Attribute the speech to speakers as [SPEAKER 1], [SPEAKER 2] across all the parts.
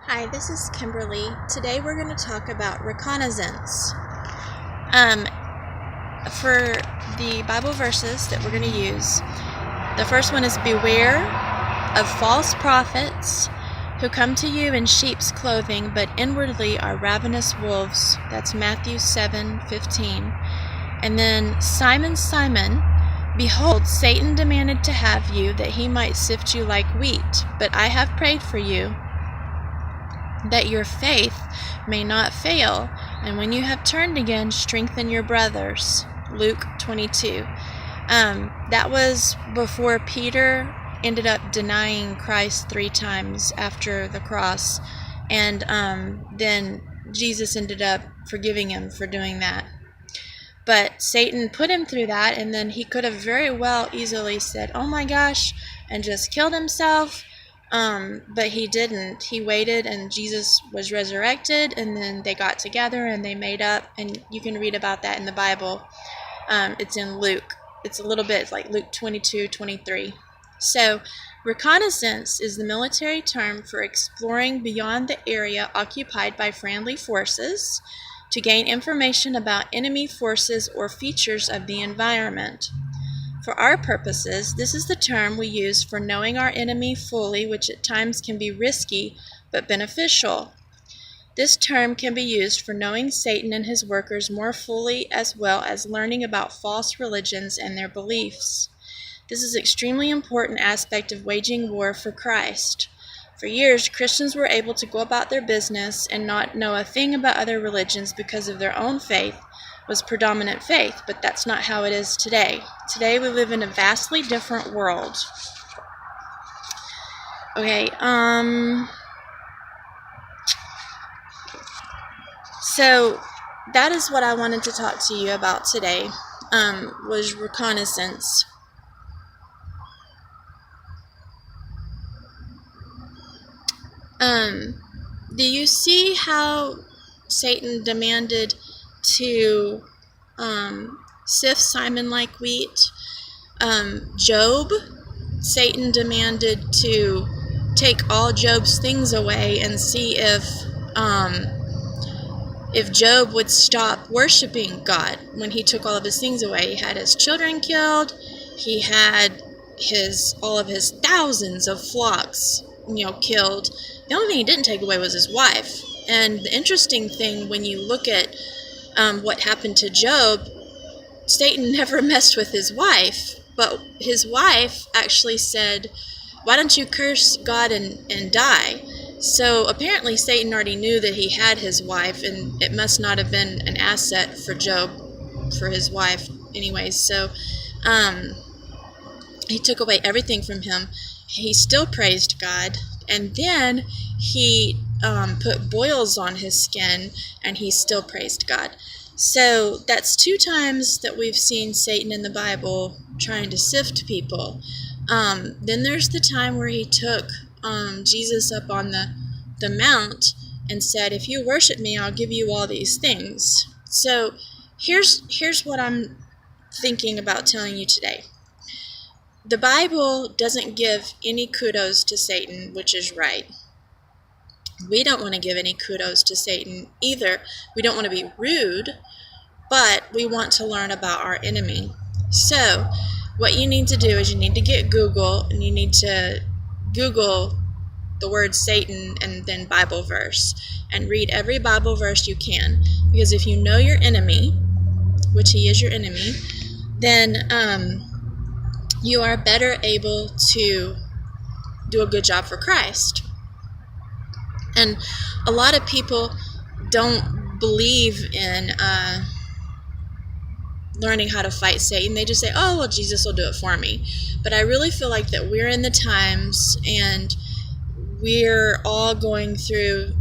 [SPEAKER 1] Hi, this is Kimberly. Today we're going to talk about reconnaissance. For the Bible verses that we're going to use, the first one is beware of false prophets who come to you in sheep's clothing, but inwardly are ravenous wolves. That's Matthew 7:15. And then Simon, Simon, behold, Satan demanded to have you that he might sift you like wheat, but I have prayed for you that your faith may not fail, and when you have turned again, strengthen your brothers. Luke 22. That was before Peter ended up denying Christ 3 times after the cross, and then Jesus ended up forgiving him for doing that. But Satan put him through that, and then he could have very well easily said, oh my gosh, and just killed himself. But he didn't. He waited, and Jesus was resurrected, and then they got together and they made up, and you can read about that in the Bible. It's in Luke. It's a little bit like Luke 22:23. So reconnaissance is the military term for exploring beyond the area occupied by friendly forces to gain information about enemy forces or features of the environment. For our purposes, this is the term we use for knowing our enemy fully, which at times can be risky but beneficial. This term can be used for knowing Satan and his workers more fully, as well as learning about false religions and their beliefs. This is an extremely important aspect of waging war for Christ. For years, Christians were able to go about their business and not know a thing about other religions because of their own faith was predominant faith, but that's not how it is today. Today we live in a vastly different world. Okay, so that is what I wanted to talk to you about today, was reconnaissance. Do you see how Satan demanded to sift Simon like wheat? Job, Satan demanded to take all Job's things away and see if Job would stop worshiping God when he took all of his things away. He had his children killed. He had all of his thousands of flocks, killed. The only thing he didn't take away was his wife. And the interesting thing, when you look at what happened to Job, Satan never messed with his wife, but his wife actually said, why don't you curse God and die? So apparently Satan already knew that he had his wife, and it must not have been an asset for Job, for his wife anyways. So he took away everything from him. He still praised God, and then he put boils on his skin, and he still praised God. So that's 2 times that we've seen Satan in the Bible trying to sift people. Then there's the time where he took Jesus up on the mount and said, if you worship me, I'll give you all these things. So here's what I'm thinking about telling you today. The Bible doesn't give any kudos to Satan, which is right. We don't want to give any kudos to Satan either. We don't want to be rude, but we want to learn about our enemy. So what you need to do is you need to get Google, and you need to Google the word Satan and then Bible verse, and read every Bible verse you can. Because if you know your enemy, which he is your enemy, then you are better able to do a good job for Christ. And a lot of people don't believe in learning how to fight Satan. They just say, oh, well, Jesus will do it for me. But I really feel like that we're in the times, and we're all going through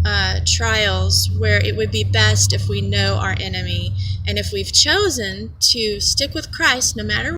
[SPEAKER 1] trials where it would be best if we know our enemy. And if we've chosen to stick with Christ no matter